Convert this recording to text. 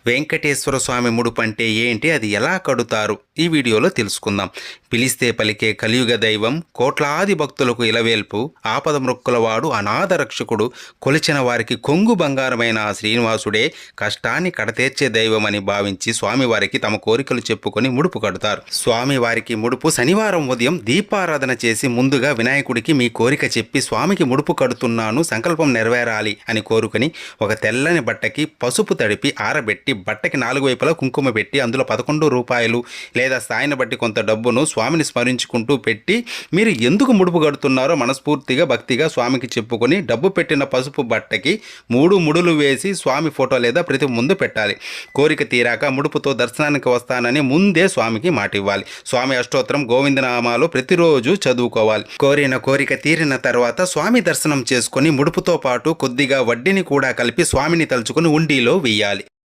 వెంకటేశ్వర స్వామి ముడుపు అంటే ఏంటి, అది ఎలా కడుతారు, ఈ వీడియోలో తెలుసుకుందాం. పిలిస్తే పలికే కలియుగ దైవం, కోట్లాది భక్తులకు ఇలవేల్పు, ఆపద మృక్కులవాడు, అనాథ రక్షకుడు, కొలిచిన వారికి కొంగు బంగారమైన ఆ శ్రీనివాసుడే కష్టాన్ని కడతీర్చే దైవమని భావించి స్వామివారికి తమ కోరికలు చెప్పుకొని ముడుపు కడతారు. స్వామివారికి ముడుపు శనివారం ఉదయం దీపారాధన చేసి ముందుగా వినాయకుడికి మీ కోరిక చెప్పి స్వామికి ముడుపు కడుతున్నాను, సంకల్పం నెరవేరాలి అని కోరుకొని ఒక తెల్లని బట్టకి పసుపు తడిపి ఆరబెట్టి బట్టకి 4 వైపులా కుంకుమ పెట్టి అందులో 11 రూపాయలు లేదా స్థాయిని బట్టి కొంత డబ్బును స్వామిని స్మరించుకుంటూ పెట్టి మీరు ఎందుకు ముడుపు కడుతున్నారో మనస్ఫూర్తిగా భక్తిగా స్వామికి చెప్పుకొని డబ్బు పెట్టిన పసుపు బట్టకి 3 ముడులు వేసి స్వామి ఫోటో లేదా ప్రతి ముందు పెట్టాలి. కోరిక తీరాక ముడుపుతో దర్శనానికి వస్తానని ముందే స్వామికి మాట ఇవ్వాలి. స్వామి అష్టోత్తరం గోవిందనామాలు ప్రతిరోజు చదువుకోవాలి. కోరిన కోరిక తీరిన తర్వాత స్వామి దర్శనం చేసుకొని ముడుపుతో పాటు కొద్దిగా వడ్డీని కూడా కలిపి స్వామిని తలుచుకుని ఉండిలో వెయ్యాలి.